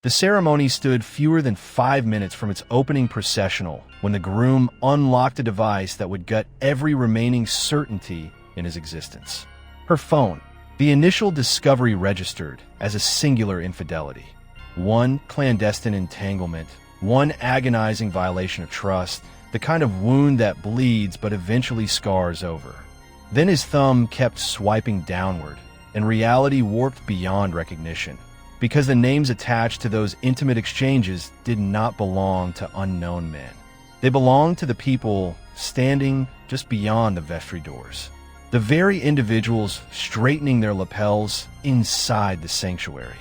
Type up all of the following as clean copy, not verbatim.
The ceremony stood fewer than 5 minutes from its opening processional when the groom unlocked a device that would gut every remaining certainty in his existence. Her phone. The initial discovery registered as a singular infidelity. One clandestine entanglement, one agonizing violation of trust, the kind of wound that bleeds but eventually scars over. Then his thumb kept swiping downward, and reality warped beyond recognition, because the names attached to those intimate exchanges did not belong to unknown men. They belonged to the people standing just beyond the vestry doors. The very individuals straightening their lapels inside the sanctuary.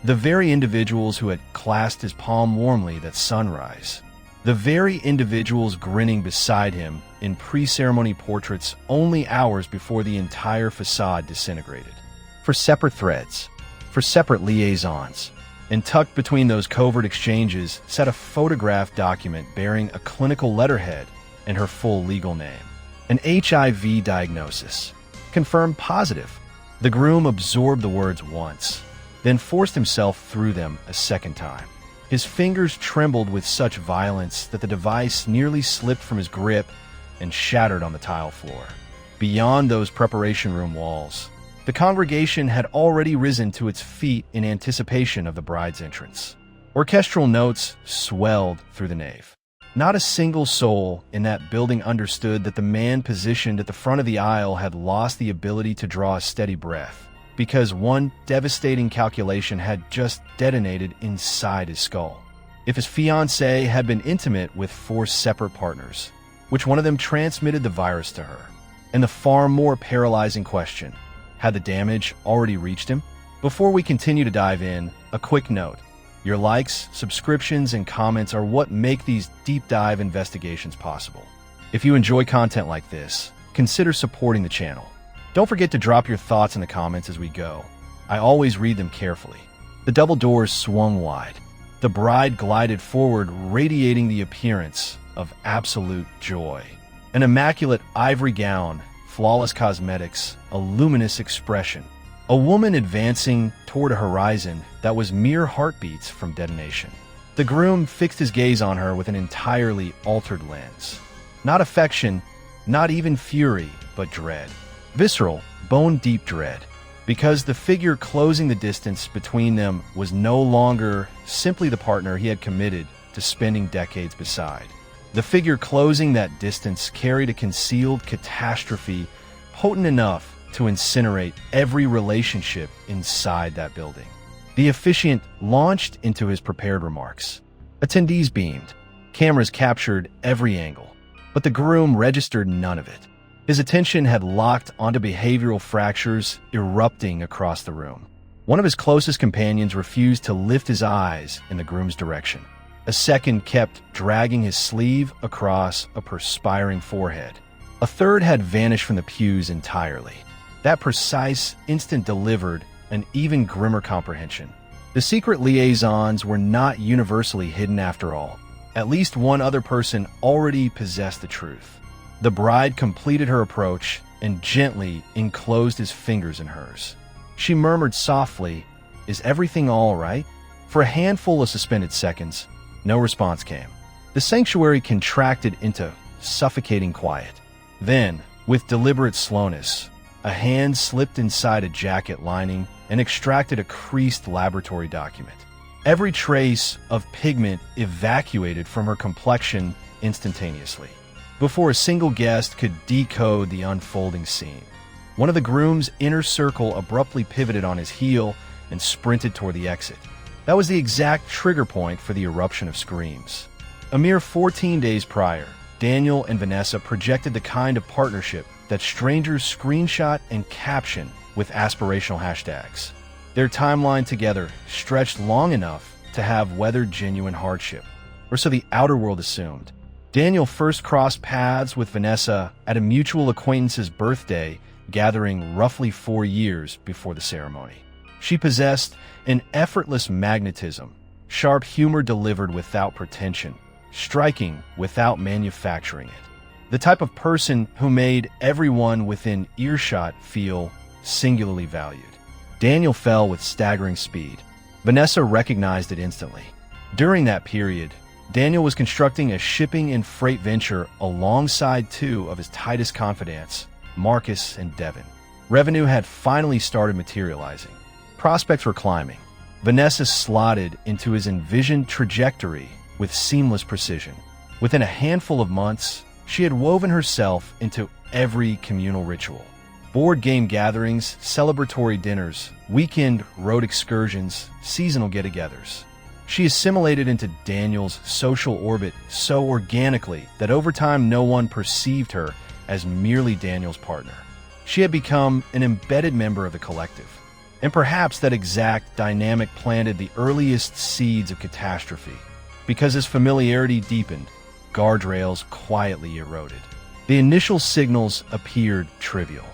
The very individuals who had clasped his palm warmly that sunrise. The very individuals grinning beside him in pre-ceremony portraits only hours before the entire facade disintegrated. For separate threads, for separate liaisons, and tucked between those covert exchanges sat a photographed document bearing a clinical letterhead and her full legal name. An HIV diagnosis. Confirmed positive. The groom absorbed the words once, then forced himself through them a second time. His fingers trembled with such violence that the device nearly slipped from his grip and shattered on the tile floor. Beyond those preparation room walls, the congregation had already risen to its feet in anticipation of the bride's entrance. Orchestral notes swelled through the nave. Not a single soul in that building understood that the man positioned at the front of the aisle had lost the ability to draw a steady breath, because one devastating calculation had just detonated inside his skull. If his fiancée had been intimate with 4 separate partners, which one of them transmitted the virus to her? And the far more paralyzing question, had the damage already reached him? Before we continue to dive in, a quick note. Your likes, subscriptions, and comments are what make these deep dive investigations possible. If you enjoy content like this, consider supporting the channel. Don't forget to drop your thoughts in the comments as we go. I always read them carefully. The double doors swung wide. The bride glided forward, radiating the appearance of absolute joy. An immaculate ivory gown, flawless cosmetics, a luminous expression. A woman advancing toward a horizon that was mere heartbeats from detonation. The groom fixed his gaze on her with an entirely altered lens. Not affection, not even fury, but dread. Visceral, bone-deep dread. Because the figure closing the distance between them was no longer simply the partner he had committed to spending decades beside. The figure closing that distance carried a concealed catastrophe potent enough to incinerate every relationship inside that building. The officiant launched into his prepared remarks. Attendees beamed. Cameras captured every angle, but the groom registered none of it. His attention had locked onto behavioral fractures erupting across the room. One of his closest companions refused to lift his eyes in the groom's direction. A second kept dragging his sleeve across a perspiring forehead. A third had vanished from the pews entirely. That precise instant delivered an even grimmer comprehension. The secret liaisons were not universally hidden after all. At least one other person already possessed the truth. The bride completed her approach and gently enclosed his fingers in hers. She murmured softly, "Is everything all right?" For a handful of suspended seconds, no response came. The sanctuary contracted into suffocating quiet. Then, with deliberate slowness, a hand slipped inside a jacket lining and extracted a creased laboratory document. Every trace of pigment evacuated from her complexion instantaneously, before a single guest could decode the unfolding scene. One of the groom's inner circle abruptly pivoted on his heel and sprinted toward the exit. That was the exact trigger point for the eruption of screams. A mere 14 days prior, Daniel and Vanessa projected the kind of partnership that strangers screenshot and caption with aspirational hashtags. Their timeline together stretched long enough to have weathered genuine hardship, or so the outer world assumed. Daniel first crossed paths with Vanessa at a mutual acquaintance's birthday gathering roughly 4 years before the ceremony. She possessed an effortless magnetism, sharp humor delivered without pretension, striking without manufacturing it. The type of person who made everyone within earshot feel singularly valued. Daniel fell with staggering speed. Vanessa recognized it instantly. During that period, Daniel was constructing a shipping and freight venture alongside two of his tightest confidants, Marcus and Devin. Revenue had finally started materializing. Prospects were climbing. Vanessa slotted into his envisioned trajectory with seamless precision. Within a handful of months, she had woven herself into every communal ritual. Board game gatherings, celebratory dinners, weekend road excursions, seasonal get-togethers. She assimilated into Daniel's social orbit so organically that over time no one perceived her as merely Daniel's partner. She had become an embedded member of the collective. And perhaps that exact dynamic planted the earliest seeds of catastrophe. Because as familiarity deepened, guardrails quietly eroded. The initial signals appeared trivial.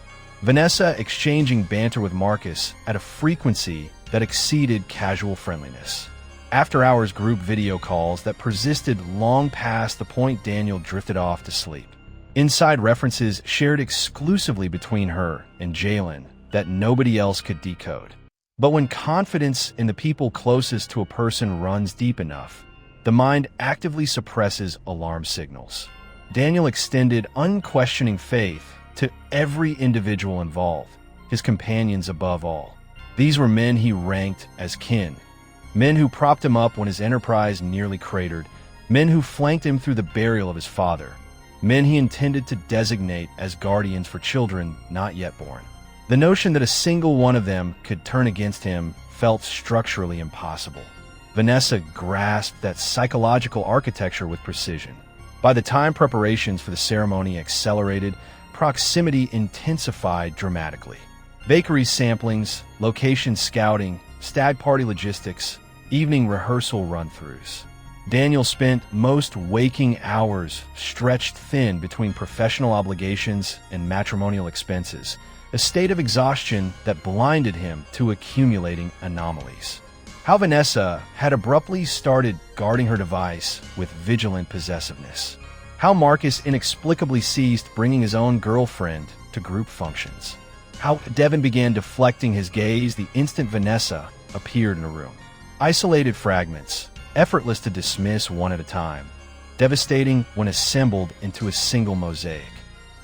Vanessa exchanging banter with Marcus at a frequency that exceeded casual friendliness. After-hours group video calls that persisted long past the point Daniel drifted off to sleep. Inside references shared exclusively between her and Jalen that nobody else could decode. But when confidence in the people closest to a person runs deep enough, the mind actively suppresses alarm signals. Daniel extended unquestioning faith to every individual involved, his companions above all. These were men he ranked as kin, men who propped him up when his enterprise nearly cratered, men who flanked him through the burial of his father, men he intended to designate as guardians for children not yet born. The notion that a single one of them could turn against him felt structurally impossible. Vanessa grasped that psychological architecture with precision. By the time preparations for the ceremony accelerated, proximity intensified dramatically. Bakery samplings, location scouting, stag party logistics, evening rehearsal run-throughs. Daniel spent most waking hours stretched thin between professional obligations and matrimonial expenses, a state of exhaustion that blinded him to accumulating anomalies. How Vanessa had abruptly started guarding her device with vigilant possessiveness. How Marcus inexplicably ceased bringing his own girlfriend to group functions. How Devin began deflecting his gaze the instant Vanessa appeared in a room. Isolated fragments, effortless to dismiss one at a time, devastating when assembled into a single mosaic.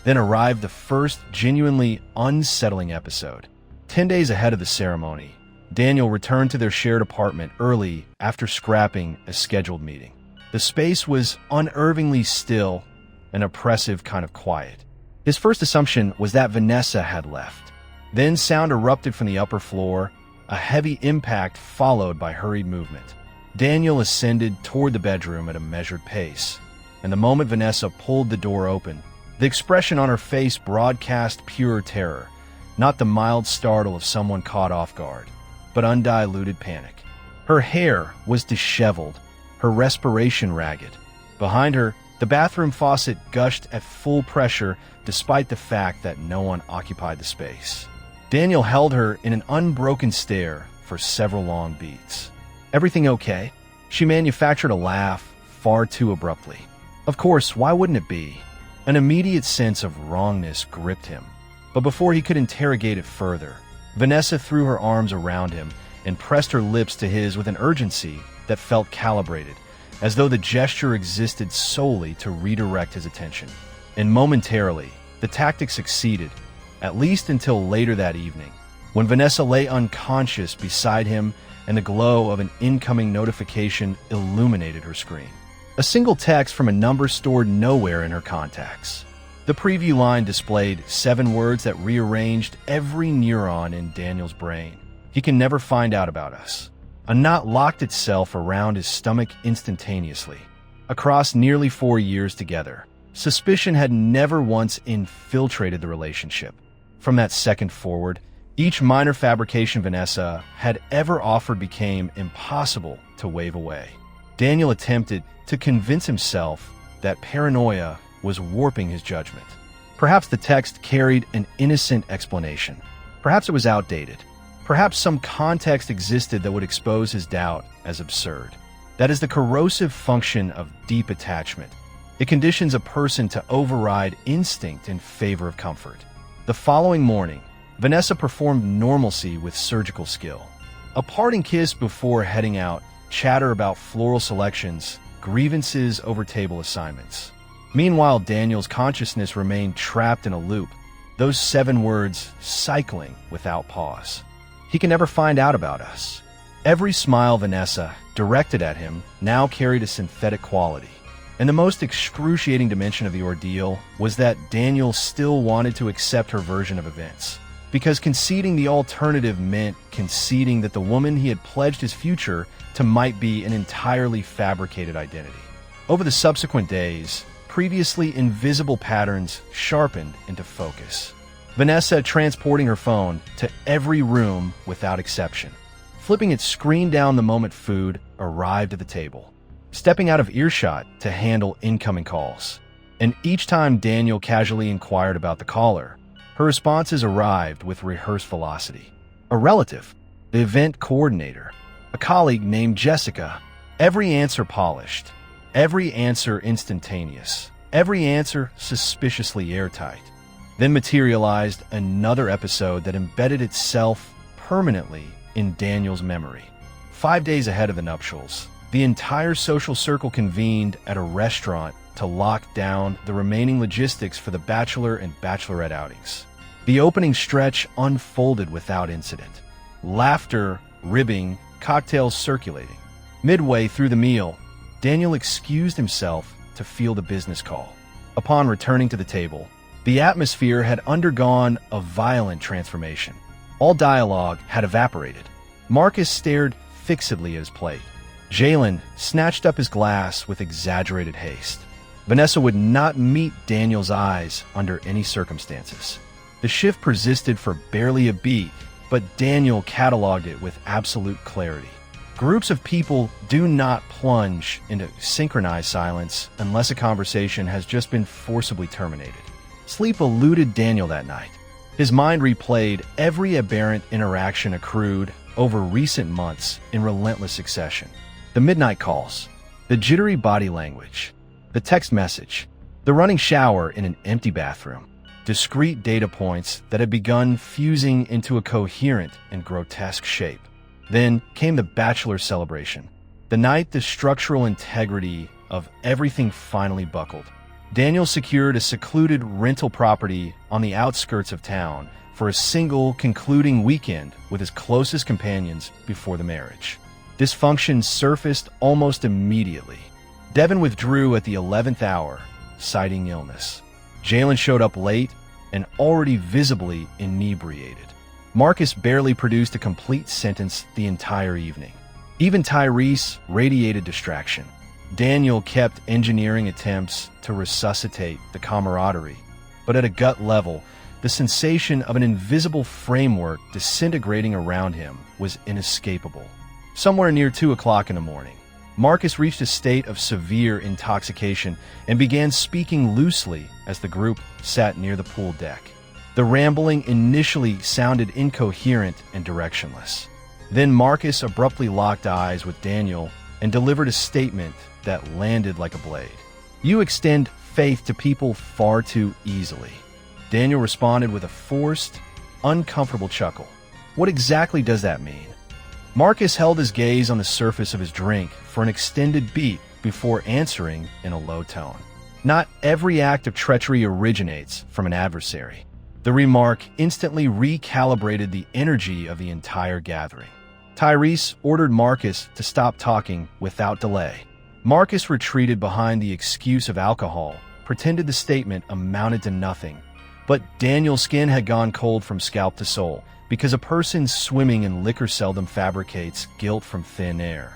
Then arrived the first genuinely unsettling episode. 10 days ahead of the ceremony, Daniel returned to their shared apartment early after scrapping a scheduled meeting. The space was unnervingly still, an oppressive kind of quiet. His first assumption was that Vanessa had left. Then sound erupted from the upper floor, a heavy impact followed by hurried movement. Daniel ascended toward the bedroom at a measured pace, and the moment Vanessa pulled the door open, the expression on her face broadcast pure terror, not the mild startle of someone caught off guard, but undiluted panic. Her hair was disheveled, her respiration ragged. Behind her, the bathroom faucet gushed at full pressure despite the fact that no one occupied the space. Daniel held her in an unbroken stare for several long beats. "Everything okay?" She manufactured a laugh far too abruptly. Of course, why wouldn't it be? An immediate sense of wrongness gripped him. But before he could interrogate it further, Vanessa threw her arms around him and pressed her lips to his with an urgency that felt calibrated, as though the gesture existed solely to redirect his attention. And momentarily, the tactic succeeded, at least until later that evening, when Vanessa lay unconscious beside him and the glow of an incoming notification illuminated her screen. A single text from a number stored nowhere in her contacts. The preview line displayed 7 words that rearranged every neuron in Daniel's brain. "He can never find out about us." A knot locked itself around his stomach instantaneously. Across nearly 4 years together, suspicion had never once infiltrated the relationship. From that second forward, each minor fabrication Vanessa had ever offered became impossible to wave away. Daniel attempted to convince himself that paranoia was warping his judgment. Perhaps the text carried an innocent explanation. Perhaps it was outdated. Perhaps some context existed that would expose his doubt as absurd. That is the corrosive function of deep attachment. It conditions a person to override instinct in favor of comfort. The following morning, Vanessa performed normalcy with surgical skill. A parting kiss before heading out, chatter about floral selections, grievances over table assignments. Meanwhile, Daniel's consciousness remained trapped in a loop, those 7 words cycling without pause. He can never find out about us. Every smile Vanessa directed at him now carried a synthetic quality. And the most excruciating dimension of the ordeal was that Daniel still wanted to accept her version of events. Because conceding the alternative meant conceding that the woman he had pledged his future to might be an entirely fabricated identity. Over the subsequent days, previously invisible patterns sharpened into focus. Vanessa transporting her phone to every room without exception, flipping its screen down the moment food arrived at the table, stepping out of earshot to handle incoming calls. And each time Daniel casually inquired about the caller, her responses arrived with rehearsed velocity. A relative, the event coordinator, a colleague named Jessica, every answer polished, every answer instantaneous, every answer suspiciously airtight. Then materialized another episode that embedded itself permanently in Daniel's memory. 5 days ahead of the nuptials, the entire social circle convened at a restaurant to lock down the remaining logistics for the bachelor and bachelorette outings. The opening stretch unfolded without incident. Laughter, ribbing, cocktails circulating. Midway through the meal, Daniel excused himself to field a business call. Upon returning to the table, the atmosphere had undergone a violent transformation. All dialogue had evaporated. Marcus stared fixedly at his plate. Jalen snatched up his glass with exaggerated haste. Vanessa would not meet Daniel's eyes under any circumstances. The shift persisted for barely a beat, but Daniel cataloged it with absolute clarity. Groups of people do not plunge into synchronized silence unless a conversation has just been forcibly terminated. Sleep eluded Daniel that night. His mind replayed every aberrant interaction accrued over recent months in relentless succession. The midnight calls, the jittery body language, the text message, the running shower in an empty bathroom. Discrete data points that had begun fusing into a coherent and grotesque shape. Then came the bachelor celebration, the night the structural integrity of everything finally buckled. Daniel secured a secluded rental property on the outskirts of town for a single concluding weekend with his closest companions before the marriage. Dysfunction surfaced almost immediately. Devin withdrew at the 11th hour, citing illness. Jalen showed up late and already visibly inebriated. Marcus barely produced a complete sentence the entire evening. Even Tyrese radiated distraction. Daniel kept engineering attempts to resuscitate the camaraderie, but at a gut level, the sensation of an invisible framework disintegrating around him was inescapable. Somewhere near 2 o'clock in the morning, Marcus reached a state of severe intoxication and began speaking loosely as the group sat near the pool deck. The rambling initially sounded incoherent and directionless. Then Marcus abruptly locked eyes with Daniel and delivered a statement that landed like a blade. "You extend faith to people far too easily." Daniel responded with a forced, uncomfortable chuckle. What exactly does that mean? Marcus held his gaze on the surface of his drink for an extended beat before answering in a low tone. Not every act of treachery originates from an adversary. The remark instantly recalibrated the energy of the entire gathering. Tyrese ordered Marcus to stop talking without delay. Marcus retreated behind the excuse of alcohol, pretended the statement amounted to nothing. But Daniel's skin had gone cold from scalp to soul, because a person swimming in liquor seldom fabricates guilt from thin air.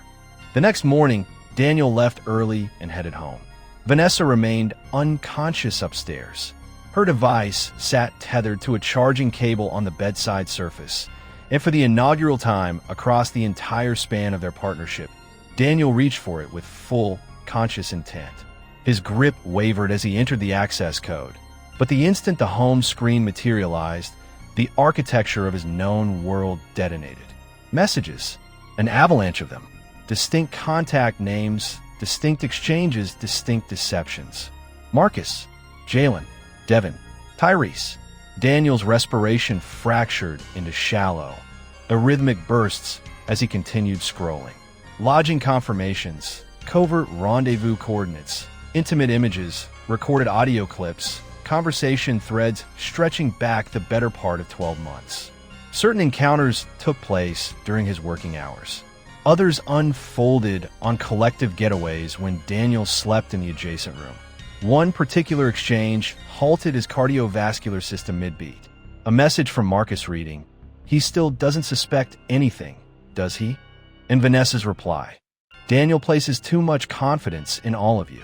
The next morning, Daniel left early and headed home. Vanessa remained unconscious upstairs. Her device sat tethered to a charging cable on the bedside surface, and for the inaugural time across the entire span of their partnership, Daniel reached for it with full, conscious intent. His grip wavered as he entered the access code, but the instant the home screen materialized, the architecture of his known world detonated. Messages, an avalanche of them. Distinct contact names, distinct exchanges, distinct deceptions. Marcus, Jalen, Devin, Tyrese. Daniel's respiration fractured into shallow, arrhythmic bursts as he continued scrolling. Lodging confirmations, covert rendezvous coordinates, intimate images, recorded audio clips, conversation threads stretching back the better part of 12 months. Certain encounters took place during his working hours. Others unfolded on collective getaways when Daniel slept in the adjacent room. One particular exchange halted his cardiovascular system mid-beat. A message from Marcus reading, "He still doesn't suspect anything, does he?" And Vanessa's reply, "Daniel places too much confidence in all of you."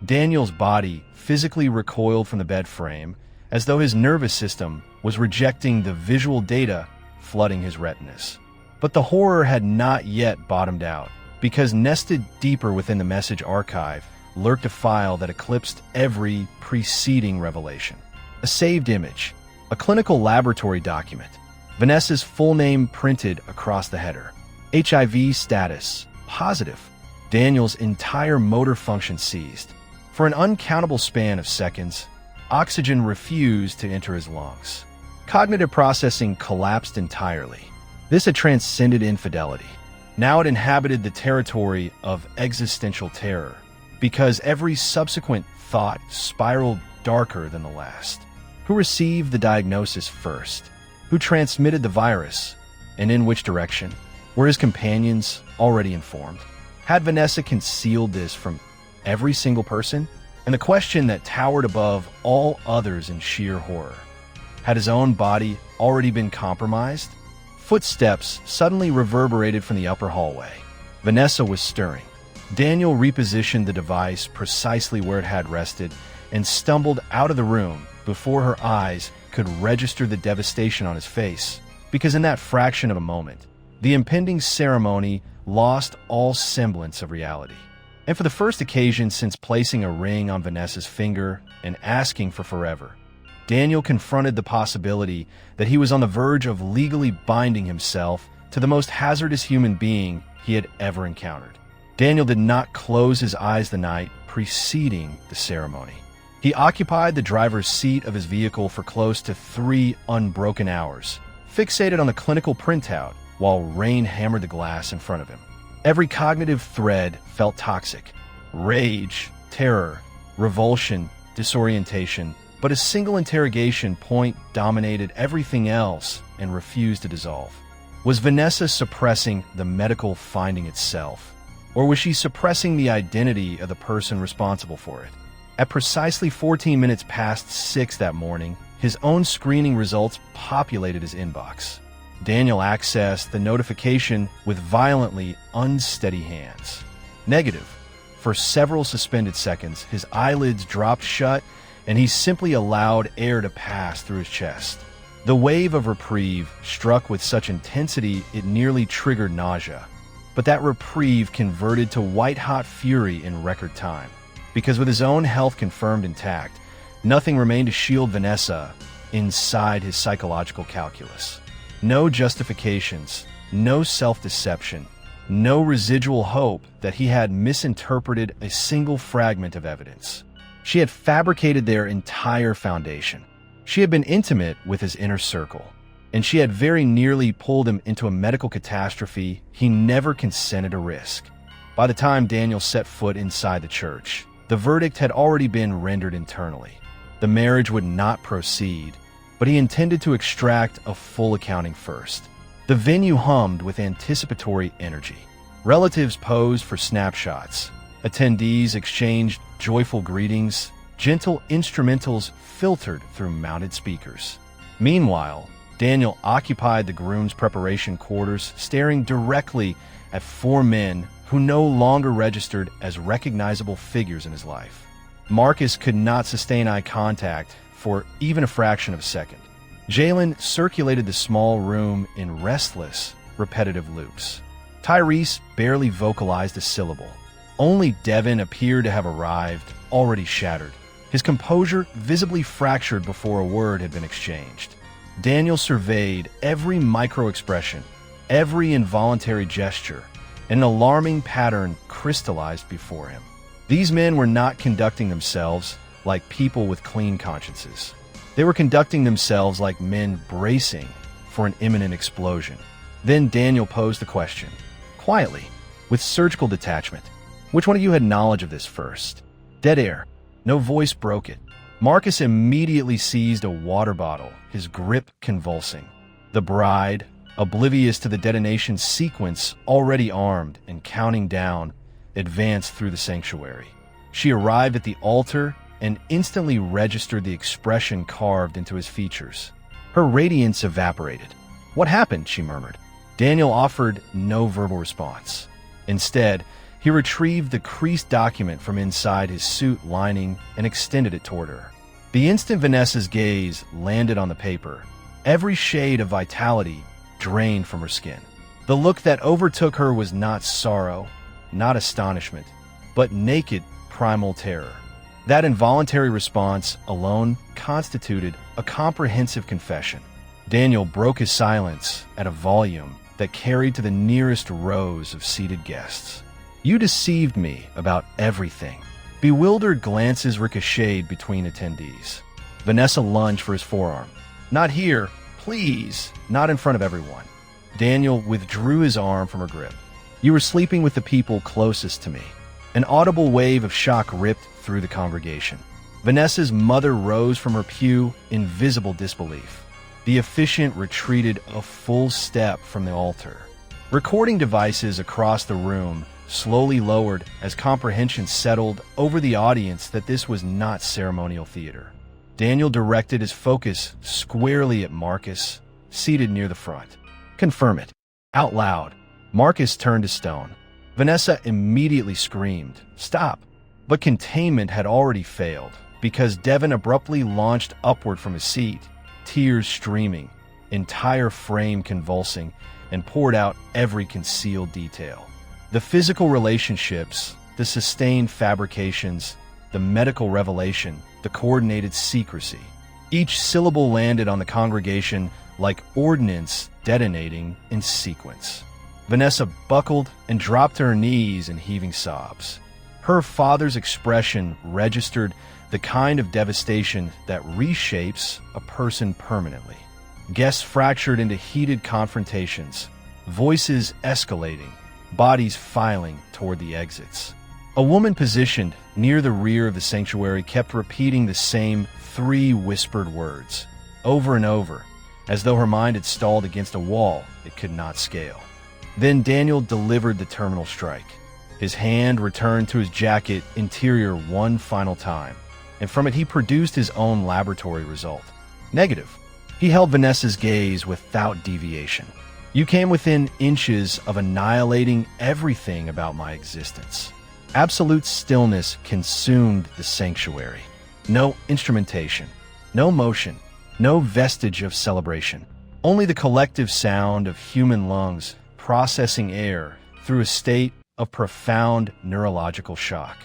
Daniel's body physically recoiled from the bed frame, as though his nervous system was rejecting the visual data flooding his retinas. But the horror had not yet bottomed out, because nested deeper within the message archive lurked a file that eclipsed every preceding revelation. A saved image, a clinical laboratory document, Vanessa's full name printed across the header, HIV status, positive, Daniel's entire motor function seized. For an uncountable span of seconds, oxygen refused to enter his lungs. Cognitive processing collapsed entirely. This had transcended infidelity. Now it inhabited the territory of existential terror, because every subsequent thought spiraled darker than the last. Who received the diagnosis first? Who transmitted the virus? And in which direction? Were his companions already informed? Had Vanessa concealed this from every single person? And the question that towered above all others in sheer horror, had his own body already been compromised? Footsteps suddenly reverberated from the upper hallway. Vanessa was stirring. Daniel repositioned the device precisely where it had rested and stumbled out of the room before her eyes could register the devastation on his face, because in that fraction of a moment, the impending ceremony lost all semblance of reality. And for the first occasion since placing a ring on Vanessa's finger and asking for forever, Daniel confronted the possibility that he was on the verge of legally binding himself to the most hazardous human being he had ever encountered. Daniel did not close his eyes the night preceding the ceremony. He occupied the driver's seat of his vehicle for close to 3 unbroken hours, fixated on the clinical printout while rain hammered the glass in front of him. Every cognitive thread felt toxic. Rage, terror, revulsion, disorientation. But a single interrogation point dominated everything else and refused to dissolve. Was Vanessa suppressing the medical finding itself? Or was she suppressing the identity of the person responsible for it? At precisely 14 minutes past 6 that morning, his own screening results populated his inbox. Daniel accessed the notification with violently unsteady hands. Negative. For several suspended seconds, his eyelids dropped shut and he simply allowed air to pass through his chest. The wave of reprieve struck with such intensity it nearly triggered nausea. But that reprieve converted to white-hot fury in record time, because with his own health confirmed intact, nothing remained to shield Vanessa inside his psychological calculus. No justifications, no self-deception, no residual hope that he had misinterpreted a single fragment of evidence. She had fabricated their entire foundation. She had been intimate with his inner circle, and she had very nearly pulled him into a medical catastrophe he never consented to risk. By the time Daniel set foot inside the church, the verdict had already been rendered internally. The marriage would not proceed, but he intended to extract a full accounting first. The venue hummed with anticipatory energy. Relatives posed for snapshots. Attendees exchanged joyful greetings. Gentle instrumentals filtered through mounted speakers. Meanwhile, Daniel occupied the groom's preparation quarters, staring directly at 4 men who no longer registered as recognizable figures in his life. Marcus could not sustain eye contact for even a fraction of a second. Jalen circulated the small room in restless, repetitive loops. Tyrese barely vocalized a syllable. Only Devin appeared to have arrived, already shattered, his composure visibly fractured before a word had been exchanged. Daniel surveyed every micro-expression, every involuntary gesture, and an alarming pattern crystallized before him. These men were not conducting themselves like people with clean consciences. They were conducting themselves like men bracing for an imminent explosion. Then Daniel posed the question, quietly, with surgical detachment. Which one of you had knowledge of this first? Dead air. No voice broke it. Marcus immediately seized a water bottle, his grip convulsing. The bride, oblivious to the detonation sequence, already armed and counting down, advanced through the sanctuary. She arrived at the altar and instantly registered the expression carved into his features. Her radiance evaporated. "What happened?" she murmured. Daniel offered no verbal response. Instead, he retrieved the creased document from inside his suit lining and extended it toward her. The instant Vanessa's gaze landed on the paper, every shade of vitality drained from her skin. The look that overtook her was not sorrow, not astonishment, but naked primal terror. That involuntary response alone constituted a comprehensive confession. Daniel broke his silence at a volume that carried to the nearest rows of seated guests. "You deceived me about everything." Bewildered glances ricocheted between attendees. Vanessa lunged for his forearm. "Not here, please, not in front of everyone." Daniel withdrew his arm from her grip. "You were sleeping with the people closest to me." An audible wave of shock ripped through the congregation. Vanessa's mother rose from her pew in visible disbelief. The officiant retreated a full step from the altar. Recording devices across the room slowly lowered as comprehension settled over the audience that this was not ceremonial theater. Daniel directed his focus squarely at Marcus, seated near the front. "Confirm it." Out loud, Marcus turned to stone. Vanessa immediately screamed, "Stop!" But containment had already failed, because Devin abruptly launched upward from his seat, tears streaming, entire frame convulsing, and poured out every concealed detail. The physical relationships, the sustained fabrications, the medical revelation, the coordinated secrecy. Each syllable landed on the congregation like ordnance detonating in sequence. Vanessa buckled and dropped to her knees in heaving sobs. Her father's expression registered the kind of devastation that reshapes a person permanently. Guests fractured into heated confrontations, voices escalating, bodies filing toward the exits. A woman positioned near the rear of the sanctuary kept repeating the same 3 whispered words, over and over, as though her mind had stalled against a wall it could not scale. Then Daniel delivered the terminal strike. His hand returned to his jacket interior one final time, and from it he produced his own laboratory result. Negative. He held Vanessa's gaze without deviation. "You came within inches of annihilating everything about my existence." Absolute stillness consumed the sanctuary. No instrumentation, no motion, no vestige of celebration. Only the collective sound of human lungs processing air through a state of profound neurological shock.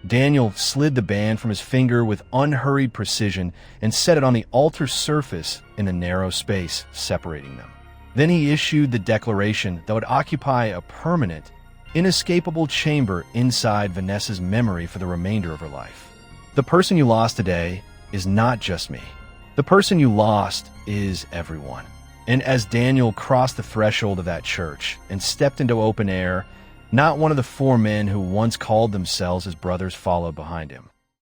Daniel slid the band from his finger with unhurried precision and set it on the altar surface in the narrow space separating them. Then he issued the declaration that would occupy a permanent, inescapable chamber inside Vanessa's memory for the remainder of her life. The person you lost today is not just me. The person you lost is everyone. And as Daniel crossed the threshold of that church and stepped into open air, not one of the 4 men who once called themselves his brothers followed behind him.